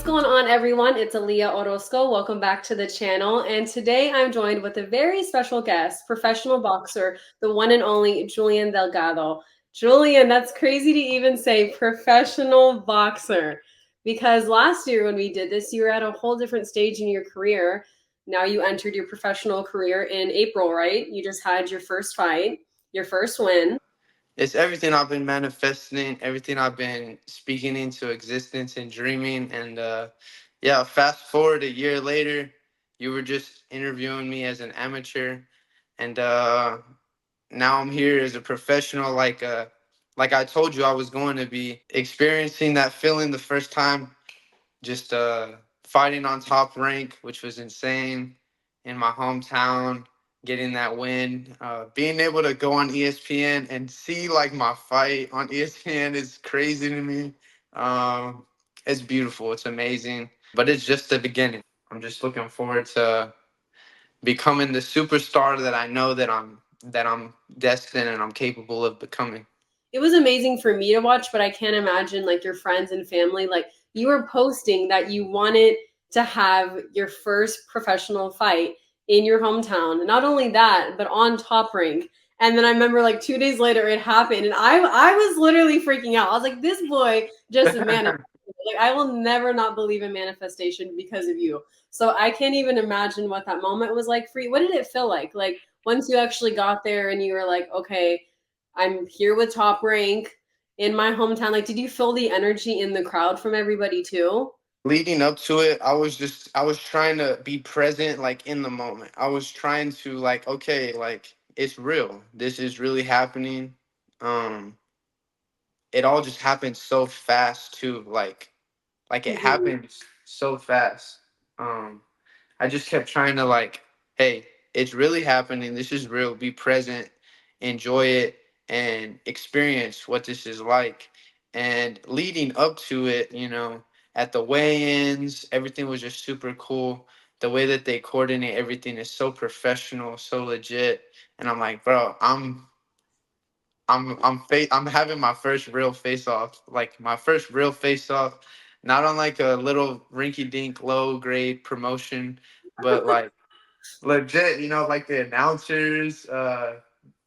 going on, everyone? It's Aliyah Orozco. Welcome back to the channel. And today I'm joined with a very special guest, professional boxer, the one and only Julian Delgado. Julian, that's crazy to even say professional boxer. Because last year when we did this, you were at a whole different stage in your career. Now you entered your professional career in April, right? You just had your first fight, your first win. It's everything I've been manifesting, everything I've been speaking into existence and dreaming. And yeah, fast forward a year later, you were just interviewing me as an amateur, and now I'm here as a professional. Like I told you, I was going to be experiencing that feeling the first time, just fighting on top rank, which was insane in my hometown, getting that win, being able to go on ESPN and see like my fight on ESPN is crazy to me. It's beautiful, it's amazing, but it's just the beginning. I'm just looking forward to becoming the superstar that I know that I'm destined and I'm capable of becoming. It was amazing for me to watch, but I can't imagine like your friends and family. Like you were posting that you wanted to have your first professional fight in your hometown. Not only that, but on Top Rank. And then I remember like 2 days later it happened, and I was literally freaking out. I was like, this boy just manifested. Like I will never not believe in manifestation because of you. So I can't even imagine what that moment was like for you. What did it feel like? Like once you actually got there and you were like, okay, I'm here with Top Rank in my hometown. Like, did you feel the energy in the crowd from everybody too? Leading up to it, I was trying to be present, like in the moment. I was trying to like, okay, like it's real, this is really happening. um it all just happened so fast too, like it Mhm. happened so fast. I just kept trying to like, hey, it's really happening. This is real. Be present, enjoy it, and experience what this is like. And leading up to it, at the weigh-ins, everything was just super cool. The way that they coordinate everything is so professional, so legit. And I'm like, bro, I'm having my first real face off, like my first real face off, not on like a little rinky dink low grade promotion, but like legit, like the announcers,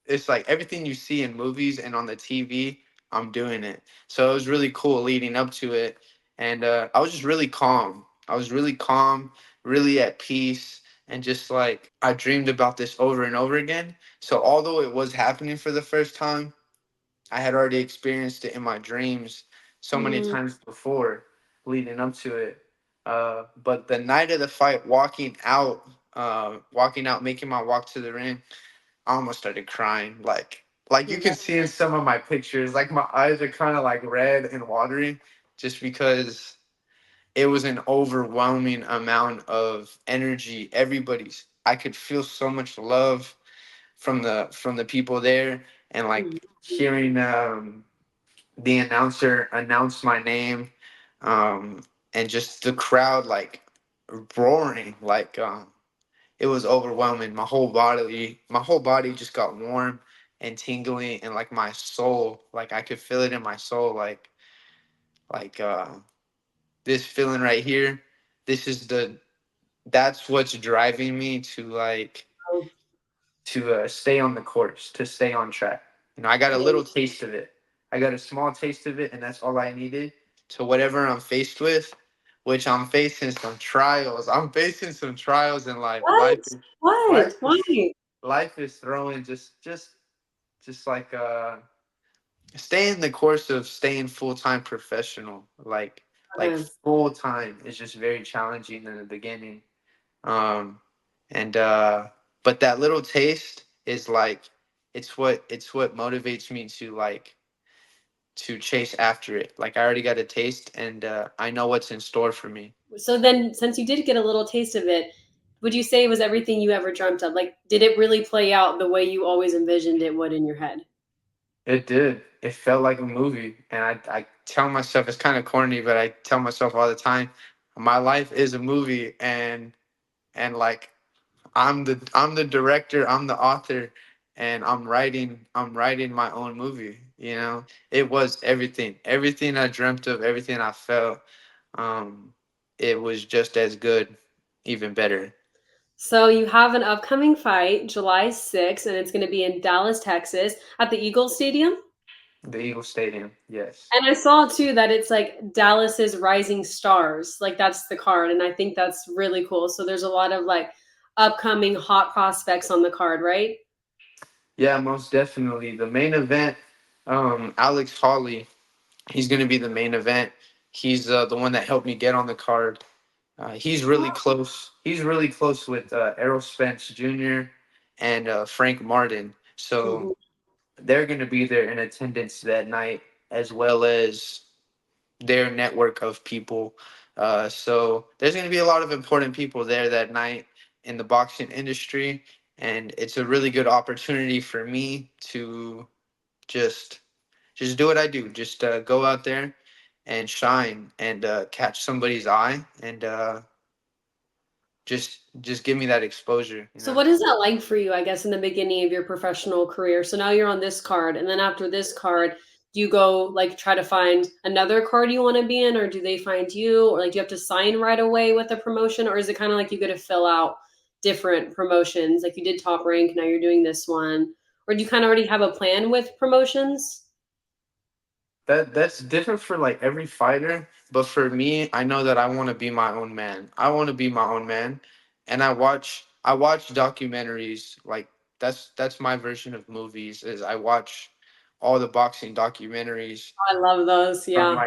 it's like everything you see in movies and on the TV, I'm doing it. So it was really cool leading up to it. And I was just really calm. I was really calm, really at peace. And just like I dreamed about this over and over again. So although it was happening for the first time, I had already experienced it in my dreams so many Mm, times before leading up to it. But the night of the fight, walking out, making my walk to the ring, I almost started crying. Like you yeah. can see in some of my pictures, like my eyes are kind of like red and watery, just because it was an overwhelming amount of energy. I could feel so much love from the people there, and Mhm. like hearing the announcer announce my name, and just the crowd like roaring, like it was overwhelming. My whole body just got warm and tingling, and like my soul, like I could feel it in my soul, like this feeling right here. This is the That's what's driving me to stay on the course, to stay on track. I got a little taste of it. I got a small taste of it, and that's all I needed to whatever I'm faced with, which I'm facing some trials. I'm facing some trials in life. What? What? Life is Why? life is throwing just like staying the course of staying full-time professional. Like Okay. full time is just very challenging in the beginning. Um and But that little taste is like, it's what motivates me to chase after it. Like I already got a taste, and I know what's in store for me. So then, since you did get a little taste of it, would you say it was everything you ever dreamt of? Like, did it really play out the way you always envisioned it would in your head? It did. It felt like a movie, and I tell myself, it's kind of corny, but I tell myself all the time, my life is a movie, and like I'm the director, I'm the author, and I'm writing my own movie. It was everything I dreamt of, everything I felt. Um, it was just as good, even better. So you have an upcoming fight July 6th, and it's going to be in Dallas, Texas, at the Eagles Stadium. The Eagle Stadium, yes. And I saw too that it's like Dallas's Rising Stars. Like that's the card, and I think that's really cool. So there's a lot of like upcoming hot prospects on the card, right? Yeah, most definitely. The main event, Alex Hawley, he's going to be the main event. He's the one that helped me get on the card. He's really close. He's really close with Errol Spence Jr. and Frank Martin. So Mhm. they're going to be there in attendance that night, as well as their network of people. So there's going to be a lot of important people there that night in the boxing industry, and it's a really good opportunity for me to just do what I do. Just go out there and shine and catch somebody's eye and just give me that exposure. You So know. what is that like for you, I guess, in the beginning of your professional career? So now you're on this card, and then after this card, do you go like try to find another card you want to be in, or do they find you, or like do you have to sign right away with a promotion, or is it kind of like you get to fill out different promotions? Like you did Top Rank, now you're doing this one, or do you kind of already have a plan with promotions? That's different for like every fighter, but for me, I know that I want to be my own man. I want to be my own man, and I watch documentaries. Like that's my version of movies. Is I watch all the boxing documentaries I love those. from Yeah.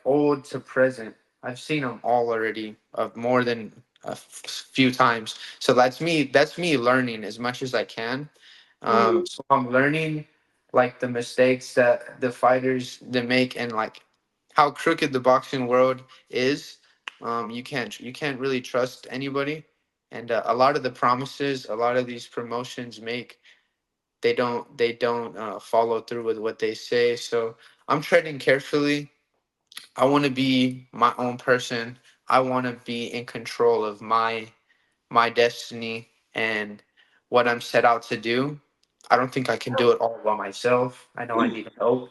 old to present. I've seen them all already, of more than few times. So that's me learning as much as I can. Mm. So I'm learning like the mistakes that the fighters they make, and like how crooked the boxing world is. You can't really trust anybody, and a lot of the promises a lot of these promotions make, they don't follow through with what they say. So I'm treading carefully. I want to be my own person. I want to be in control of my destiny and what I'm set out to do. I don't think I can do it all by myself. I know I need help,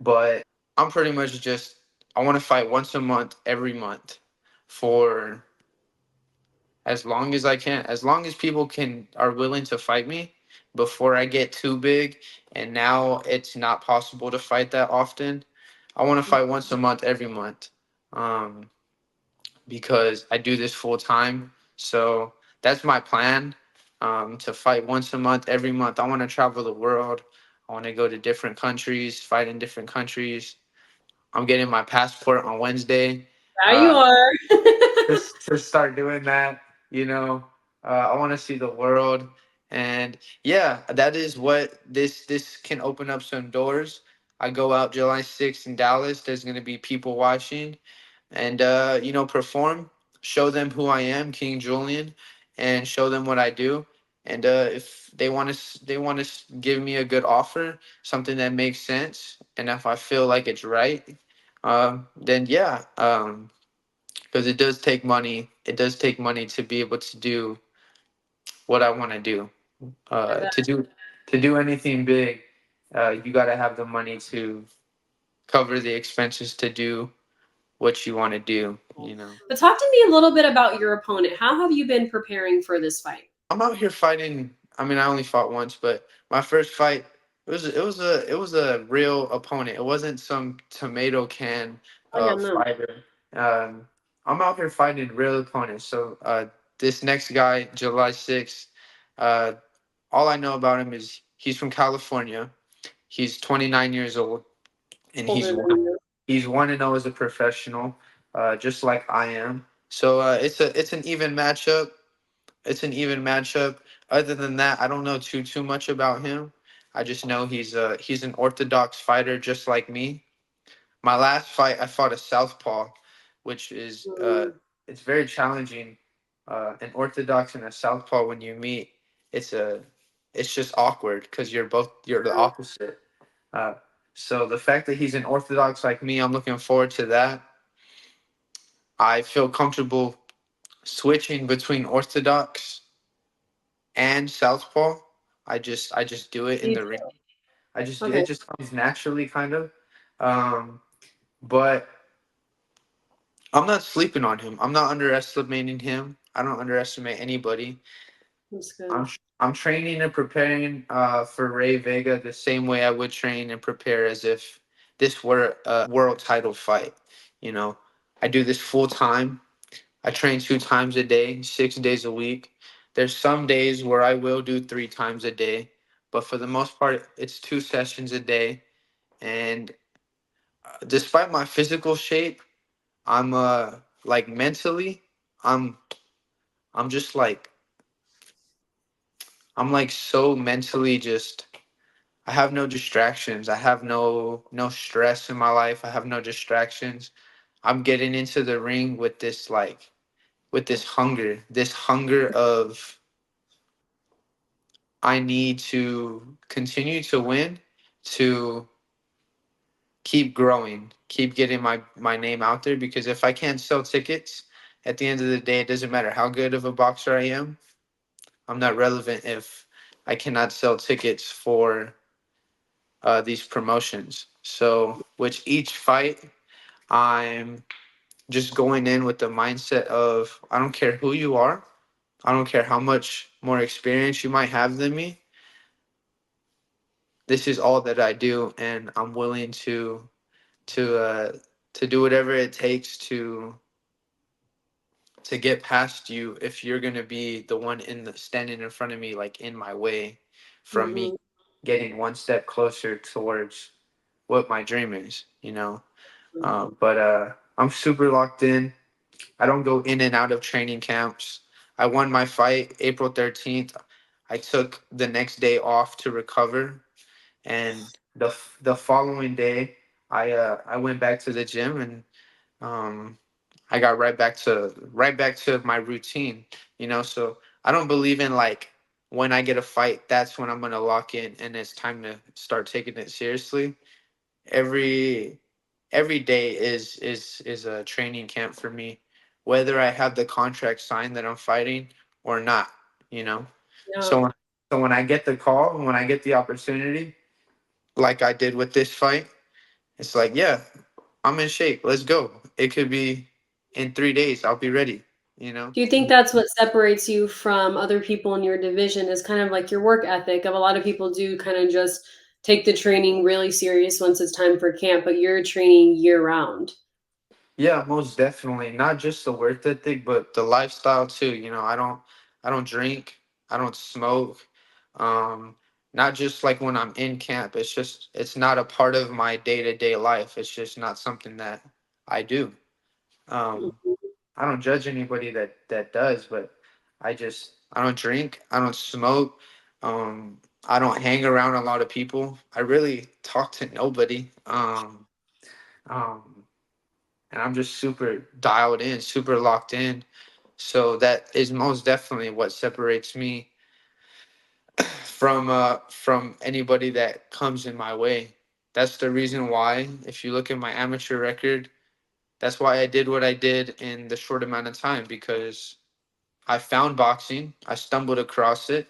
but I'm pretty much just, I want to fight once a month, every month, for as long as I can, as long as people can are willing to fight me before I get too big. And now it's not possible to fight that often. I want to fight once a month, every month, um, because I do this full time. So that's my plan, to fight once a month, every month. I want to travel the world. I want to go to different countries, fight in different countries. I'm getting my passport on Wednesday. There you are. Just to start doing that. You know, I want to see the world, and yeah, that is what this can open up some doors. I go out July 6th in Dallas. There's gonna be people watching, and perform, show them who I am, King Julian, and show them what I do. And if they want to give me a good offer, something that makes sense, and if I feel like it's right, then yeah. Because it does take money. It does take money to be able to do what I want to do. I bet. To do anything big, you got to have the money to cover the expenses to do what you want to do. You know, But talk to me a little bit about your opponent. How have you been preparing for this fight? I'm out here fighting. I mean, I only fought once, but my first fight, it was a real opponent. It wasn't some tomato can Oh yeah, no. fighter. Um, I'm out here fighting real opponents. So this next guy, July 6th, uh, all I know about him is he's from California. He's 29 years old, and Older he's than one. you. He's 1-0 as a professional, just like I am. So it's an even matchup. It's an even matchup. Other than that, I don't know too much about him. I just know he's an orthodox fighter just like me. My last fight, I fought a southpaw, which is Mm, it's very challenging. An orthodox and a southpaw, when you meet, it's a it's just awkward because you're the yeah. opposite. Uh, so the fact that he's an orthodox like me, I'm looking forward to that. I feel comfortable switching between orthodox and southpaw. I just do it in Me the too. ring. I just do Okay. it. Just comes naturally, kind of. Um, but I'm not sleeping on him. I'm not underestimating him. I don't underestimate anybody. That's good. I'm training and preparing for Ray Vega the same way I would train and prepare as if this were a world title fight. You know, I do this full time. I train 2 times a day, 6 days a week. There's some days where I will do 3 times a day, but for the most part, it's 2 sessions a day. And despite my physical shape, I'm like mentally, I'm I'm just like I'm like so mentally just I have no distractions. I have no stress in my life. I have no distractions. I'm getting into the ring with this with this hunger of I need to continue to win, to keep growing, keep getting my name out there because if I can't sell tickets, at the end of the day it doesn't matter how good of a boxer I am. I'm not relevant if I cannot sell tickets for these promotions. So, with each fight, I'm just going in with the mindset of I don't care who you are, I don't care how much more experience you might have than me. This is all that I do, and I'm willing to uh, to do whatever it takes to get past you if you're gonna be the one in the standing in front of me, like in my way, from me Hmm. getting one step closer towards what my dream is. But I'm super locked in. I don't go in and out of training camps. I won my fight April 13th. I took the next day off to recover, and the following day, I went back to the gym and um, I got right back to my routine. So I don't believe in like when I get a fight, that's when I'm gonna lock in and it's time to start taking it seriously. Every every day is a training camp for me, whether I have the contract signed that I'm fighting or not. You know, Yeah. so when I get the call, when I get the opportunity, like I did with this fight, it's like, yeah, I'm in shape. Let's go. It could be in 3 days. I'll be ready. You know. Do you think that's what separates you from other people in your division is kind of like your work ethic of a lot of people do kind of just take the training really serious once it's time for camp, but you're training year round. Yeah, most definitely. Not just the work ethic, but the lifestyle too. I don't drink. I don't smoke. Um, Not just like when I'm in camp. It's not a part of my day to day life. It's just not something that I do. Um, I don't judge anybody that does, but I don't drink. I don't smoke. I don't hang around a lot of people. I really talk to nobody. Um, and I'm just super dialed in, super locked in. So that is most definitely what separates me from anybody that comes in my way. That's the reason why, if you look at my amateur record, that's why I did what I did in the short amount of time because I found boxing, I stumbled across it,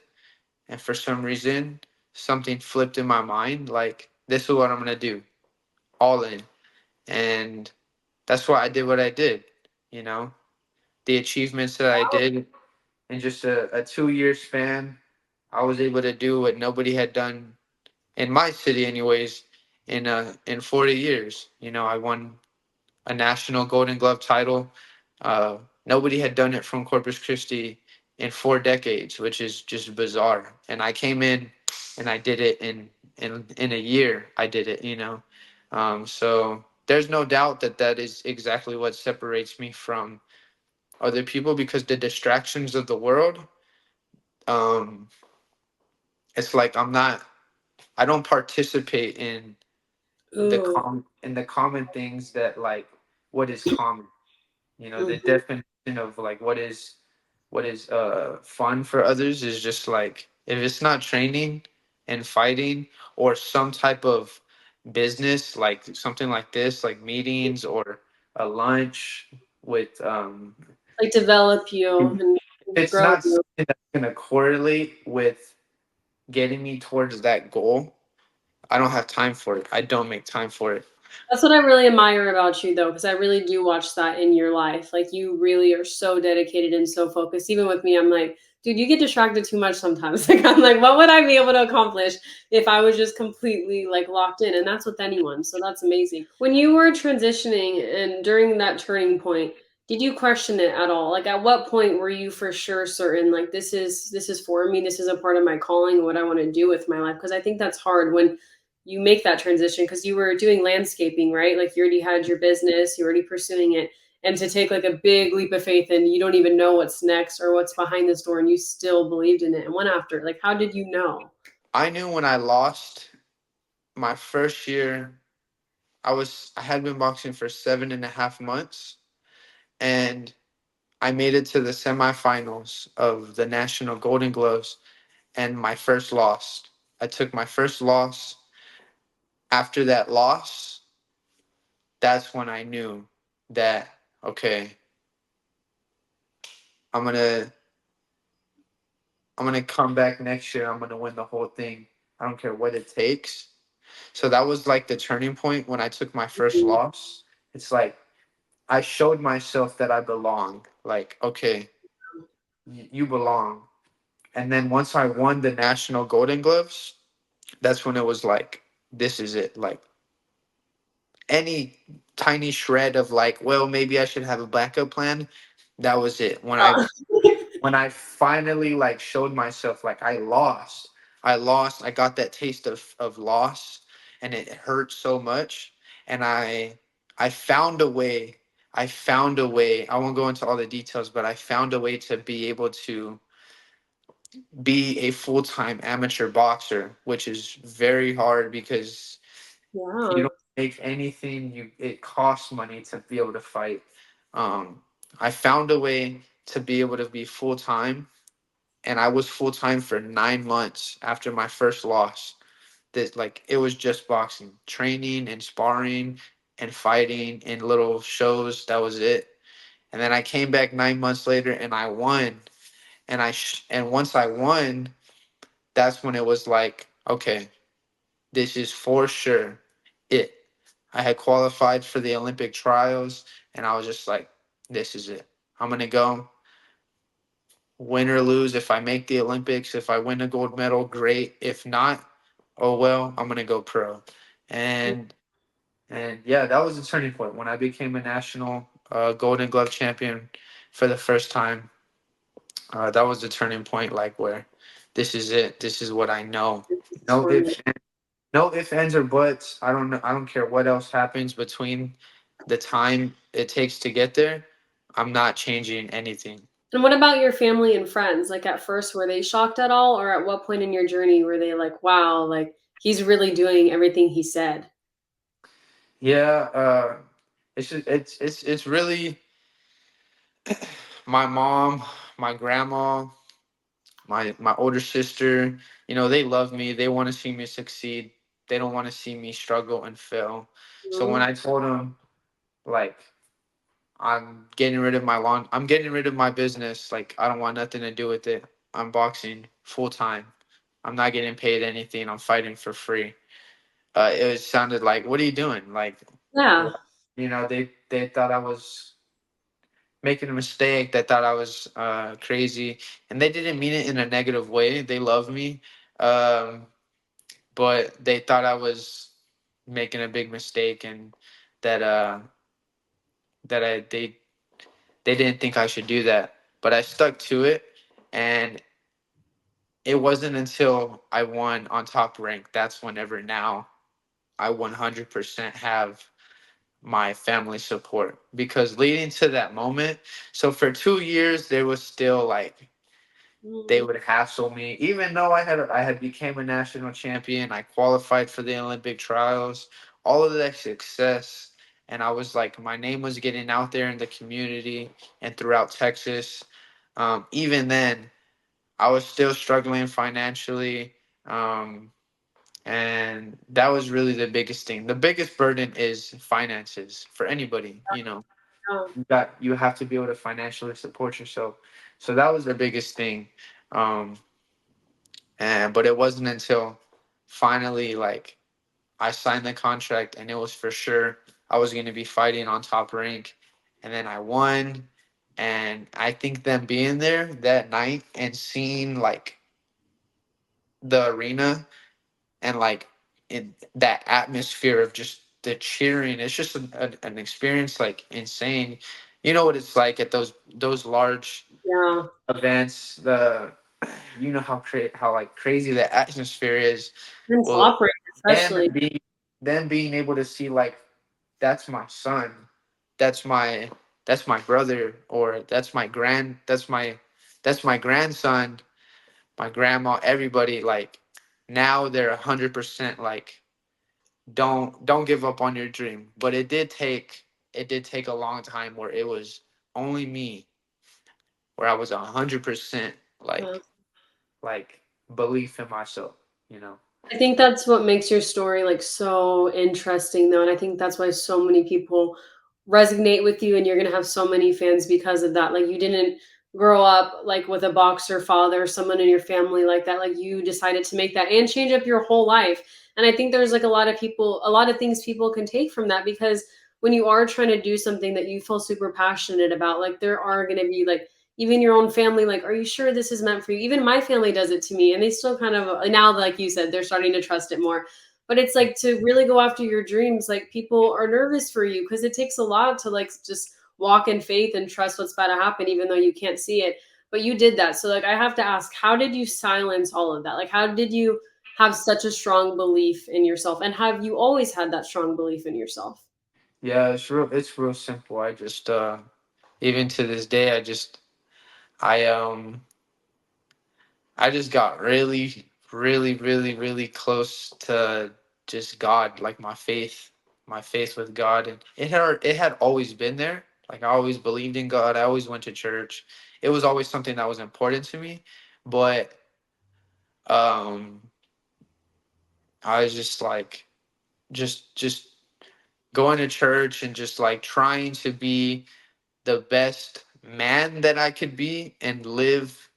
and for some reason, something flipped in my mind. Like this is what I'm gonna do, all in, and that's why I did what I did. You know, the achievements that I did in just a 2 year span, I was able to do what nobody had done in my city, anyways. In 40 years, I won a national Golden Glove title. Uh, Nobody had done it from Corpus Christi in 4 decades, which is just bizarre. And I came in and I did it in a year. I did it, So there's no doubt that that is exactly what separates me from other people because the distractions of the world, um, it's like I don't participate Ooh. in the common things that like what is common. The Mhm. definition of like what is fun for others is just like if it's not training and fighting or some type of business like something like this like meetings or a lunch with Like develop you if and it's grow not you. something that's going to correlate with getting me towards that goal, I don't have time for it. I don't make time for it. That's what I really admire about you, though, because I really do watch that in your life. Like, you really are so dedicated and so focused. Even with me, I'm like, dude, you get distracted too much sometimes. Like, I'm like, what would I be able to accomplish if I was just completely like locked in? And that's with anyone. So that's amazing. When you were transitioning and during that turning point, did you question it at all? Like, at what point were you for sure certain, like, this is for me, this is a part of my calling, what I want to do with my life? Because I think that's hard when you make that transition, because you were doing landscaping, right? Like, you already had your business, you're already pursuing it. And to take like a big leap of faith and you don't even know what's next or what's behind this door and you still believed in it and went after it. Like, how did you know? I knew when I lost my first year, I had been boxing for 7.5 months, and I made it to the semifinals of the National Golden Gloves, and my first loss. I took my first loss. After that loss, that's when I knew that, okay, I'm gonna I'm gonna come back next year. I'm gonna win the whole thing. I don't care what it takes. So that was like the turning point when I took my first Mhm. loss. It's like I showed myself that I belong. Like, okay, you belong. And then once I won the National Golden Gloves, that's when it was like, this is it. Like, any tiny shred of like, well, maybe I should have a backup plan. That was it. Uh, When I finally like showed myself, like, I got that taste of loss, and it hurt so much. And I found a way. I found a way. I won't go into all the details, but I found a way to be able to be a full-time amateur boxer, which is very hard because you yeah. don't make anything. It costs money to be able to fight. um I found a way to be able to be full-time, and I was full-time for 9 months after my first loss. That, like, it was just boxing, training and sparring and fighting in little shows. That was it. And then I came back 9 months later and I won. And once I won, that's when it was like, okay, this is for sure it. I had qualified for the Olympic trials, and I was just like, this is it. I'm going to go, win or lose. If I make the Olympics, if I win a gold medal, great. If not, oh well, I'm going to go pro. And yeah, that was the turning point when I became a national Golden Glove champion for the first time. That was the turning point, like, where this is it. This is what I know. It's No for me. ifs, no ifs, ands, or buts. I don't know. I don't care what else happens between the time it takes to get there. I'm not changing anything. And what about your family and friends? Like, at first, were they shocked at all? Or at what point in your journey were they like, wow, like he's really doing everything he said? Yeah, it's really my mom, my grandma, my older sister. They love me. They want to see me succeed. They don't want to see me struggle and fail. So when Mhm. I told them, like, I'm getting rid of my business. Like, I don't want nothing to do with it. I'm boxing full time. I'm not getting paid anything. I'm fighting for free. It sounded like, what are you doing? Like, Yeah. what? They thought I was making a mistake. They thought I was crazy, and they didn't mean it in a negative way. They love me, um, but they thought I was making a big mistake, and that that I they didn't think I should do that. But I stuck to it, and it wasn't until I won on Top Rank, that's whenever now I 100% have my family support. Because leading to that moment, so for 2 years there was still like, they Mhm. would hassle me, even though I had became a national champion. I qualified for the Olympic trials, all of that success, and I was like, my name was getting out there in the community and throughout Texas. Even then, I was still struggling financially. Um, and that was really the biggest thing. The biggest burden is finances for anybody. Yeah. You have to be able to financially support yourself. So that was the biggest thing. Um, and but it wasn't until finally, like, I signed the contract, and it was for sure I was going to be fighting on Top Rank. And then I won. And I think them being there that night and seeing like the arena and like in that atmosphere of just the cheering, it's just an experience like insane. You know what it's like at those large Yeah. events. The you know how like crazy the atmosphere is. And Well, top rate, them especially. being them being able to see like that's my son, that's my that's my brother, or that's my grandson, my grandma, everybody like now they're 100% like don't give up on your dream. But it did take a long time where it was only me, where I was 100% Yeah. like belief in myself, you know. I think that's what makes your story like so interesting though. And I think that's why so many people resonate with you and you're gonna have so many fans because of that. Like you didn't grow up like with a boxer father or someone in your family like that. Like you decided to make that and change up your whole life. And I think there's like a lot of things people can take from that because when you are trying to do something that you feel super passionate about, like there are gonna be like even your own family like are you sure this is meant for you, even my family does it to me and they still kind of now like you said they're starting to trust it more, but it's like to really go after your dreams like people are nervous for you because it takes a lot to like just walk in faith and trust what's about to happen even though you can't see it, but you did that. So like I have to ask, how did you silence all of that? Like how did you have such a strong belief in yourself, and have you always had that strong belief in yourself? Yeah, it's real simple. I just even to this day I I just got really, really, really, really close to just God, like my faith with God, and it had always been there. Like I always believed in God. I always went to church. It was always something that was important to me. But um, I was just like just going to church and just like trying to be the best man that I could be and live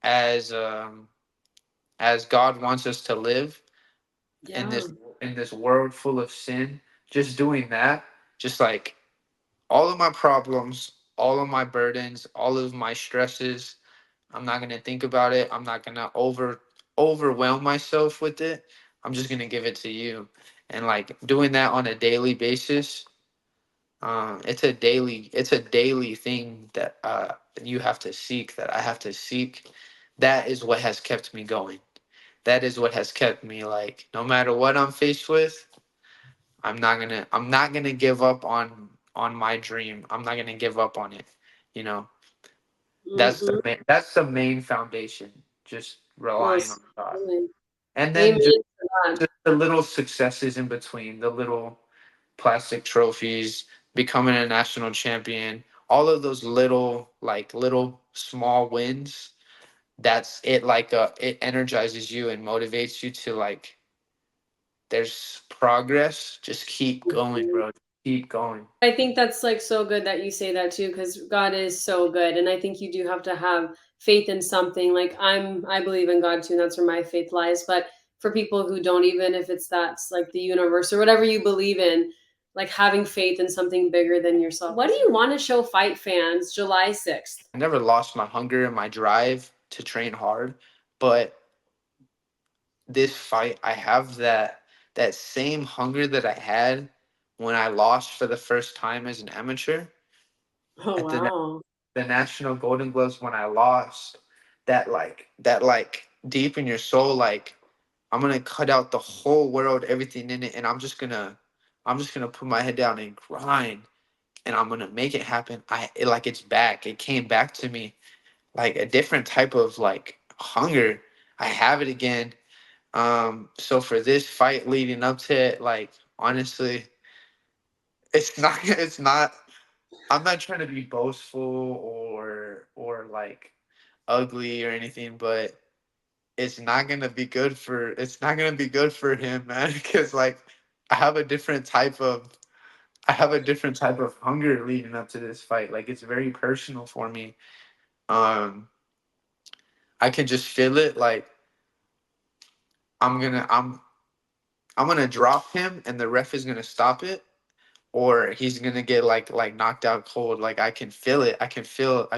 as um as God wants us to live in Yeah. this world full of sin. Just doing that, just like all of my problems, all of my burdens, all of my stresses, I'm not gonna think about it. I'm not gonna overwhelm myself with it. I'm just gonna give it to you. And like doing that on a daily basis, it's a daily thing that you have to seek, that I have to seek. That is what has kept me going. That is what has kept me like no matter what I'm faced with, I'm not gonna give up on my dream. I'm not gonna give up on it. You know, Mm-hmm. that's the main foundation. Just relying on Most God, really. and Amen then to that. just the little successes in between, the little plastic trophies, becoming a national champion, all of those little small wins. That's it. Like it energizes you and motivates you to like. There's progress. Just keep going, bro. Keep going. I think that's like so good that you say that too, because God is so good. And I think you do have to have faith in something. Like I believe in God too, and that's where my faith lies. But for people who don't, even if it's that's like the universe or whatever you believe in, like having faith in something bigger than yourself. What do you want to show fight fans July 6th? I never lost my hunger and my drive to train hard, but this fight, I have that same hunger that I had when I lost for the first time as an amateur Oh at wow. the National Golden Gloves when I lost. That deep in your soul, like I'm gonna cut out the whole world, everything in it, and I'm just gonna put my head down and grind, and I'm gonna make it happen. Like it's back. It came back to me like a different type of like hunger. I have it again. So for this fight leading up to it, like honestly, it's not it's not I'm not trying to be boastful or like ugly or anything, but it's not gonna be good for him, man. Because like I have a different type of I have a different type of hunger leading up to this fight. Like it's very personal for me. Um, I can just feel it. Like I'm gonna I'm I'm gonna drop him, and the ref is gonna stop it, or he's gonna get like knocked out cold. Like I can feel it. I can feel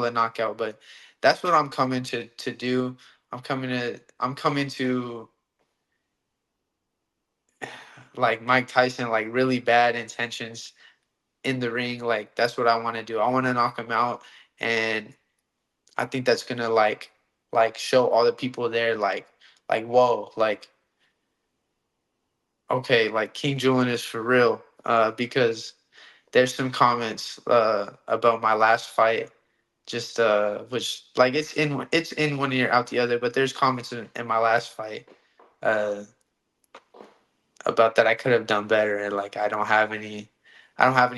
a knockout. But that's what I'm coming to do. I'm coming to like Mike Tyson, like really bad intentions in the ring. Like that's what I want to do. I want to knock him out, and I think that's gonna like show all the people there like whoa, like okay, like King Julian is for real. Because there's some comments about my last fight, just which like it's in one ear out the other, but there's comments in my last fight uh about that I could have done better, and like I don't have any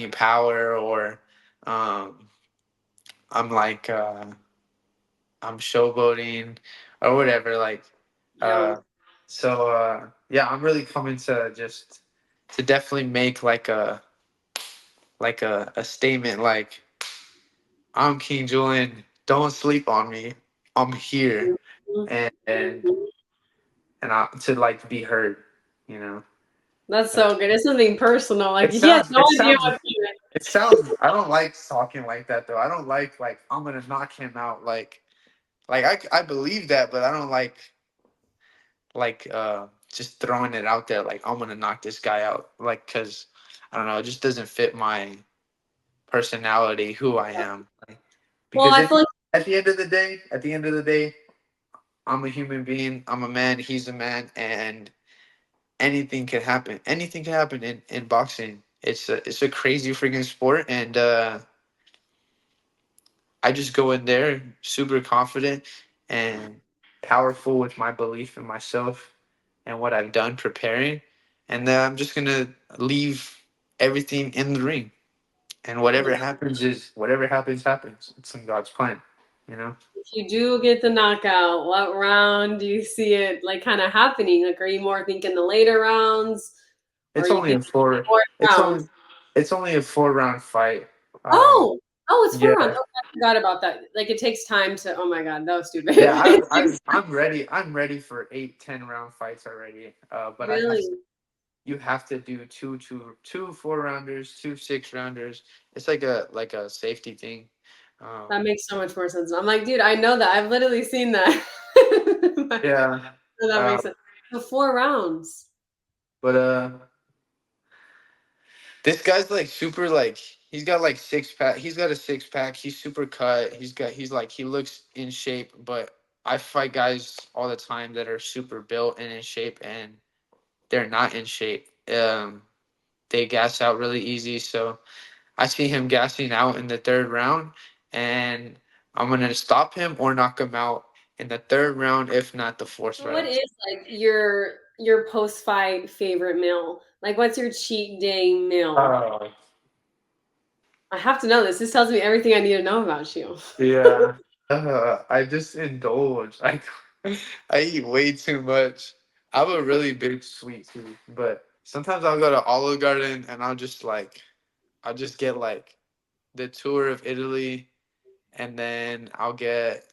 power, or um I'm like I'm showboating or whatever, like Yo, yeah, I'm really coming to just to definitely make like a statement, like I'm King Julian, don't sleep on me, I'm here, mhm, and and mhm. and I to like be heard, you know. That's so good. It's something personal. Like It he has sounds no it idea sounds what's coming. it sounds I don't like talking like that though. I don't like I'm gonna knock him out, like I believe that, but I don't like just throwing it out there like I'm gonna knock this guy out, like because I don't know, it just doesn't fit my personality, who I am, like, Well, because I feel like at the end of the day, I'm a human being, I'm a man, he's a man, and anything can happen. Anything can happen in boxing. It's a crazy freaking sport, and I just go in there super confident and powerful with my belief in myself and what I've done preparing, and then I'm just gonna leave everything in the ring. And whatever happens, happens. It's in God's plan, you know. if you do get the knockout, what round do you see it like kind of happening? Like, are you more thinking the later rounds, or are It's you only thinking a four. fourth It's round? only it's only a 4 round fight. Um, Oh, oh, it's 4 rounds. yeah, Oh, I forgot about that. Like, it takes time to. Oh my god, that was stupid. yeah. It takes I'm ready. I'm ready for 8, 10 round fights already. But really. you have to do two 4 rounders, 2 6 rounders. It's like a safety thing. That Um, makes so much more sense. I'm like, dude, I know that. I've literally seen that. yeah. So that Uh, makes sense. The 4 rounds. but this guy's like super, like he's got like 6 pack. He's got a 6 pack. He's super cut. He looks in shape. But I fight guys all the time that are super built and in shape, and they're not in shape. They gas out really easy. So I see him gassing out in the third round, and I'm gonna stop him or knock him out in the third round, if not the fourth So what round. is like your post fight favorite meal? Like, what's your cheat day meal? Uh, I have to know this. This tells me everything I need to know about you. yeah. I just indulge. I eat way too much. I have a really big sweet tooth, but sometimes I'll go to Olive Garden and I'll just get like the tour of Italy, and then I'll get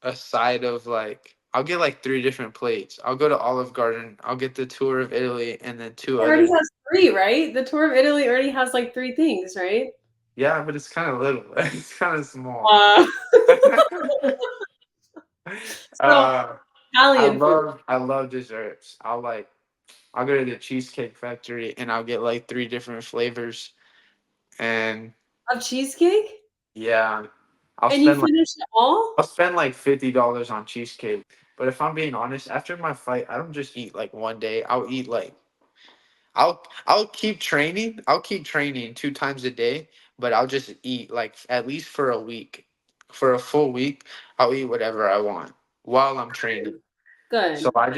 a side of like I'll get like 3 different plates. I'll go to Olive Garden, I'll get the tour of Italy, and then two It already other. has three, right? The tour of Italy already has like three things, right? Yeah, but it's kind of little. It's kind of small. Uh, so uh, I Italian food love I love desserts. I'll go to the Cheesecake Factory and I'll get like 3 different flavors, and of cheesecake, yeah, I'll and you spend like finish it all. I'll spend like $50 on cheesecake. But if I'm being honest, after my fight, I don't just eat like one day. I'll keep training. I'll keep training 2 times a day, but I'll just eat like at least for a week. For a full week, I'll eat whatever I want while I'm training. So Good. I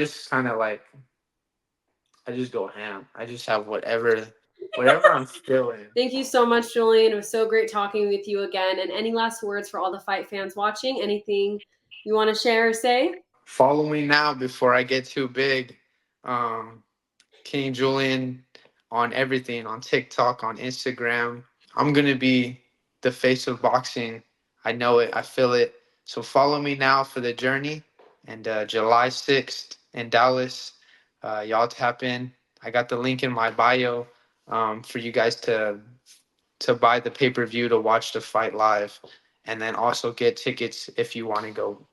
just go ham. I just have whatever I'm feeling. Thank you so much, Julian. It was so great talking with you again. And any last words for all the fight fans watching? Anything you want to share or say? Follow me now before I get too big. Um, King Julian on everything, on TikTok, on Instagram. I'm gonna be the face of boxing. I know it. I feel it. So follow me now for the journey. And July 6th in Dallas. Y'all tap in. I got the link in my bio for you guys to buy the pay-per-view to watch the fight live, and then also get tickets if you want to go.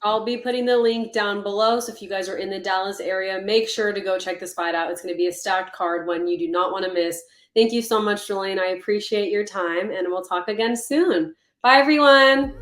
I'll be putting the link down below. So if you guys are in the Dallas area, make sure to go check this fight out. It's going to be a stacked card, one you do not want to miss. Thank you so much, Julian. I appreciate your time, and we'll talk again soon. Bye, everyone.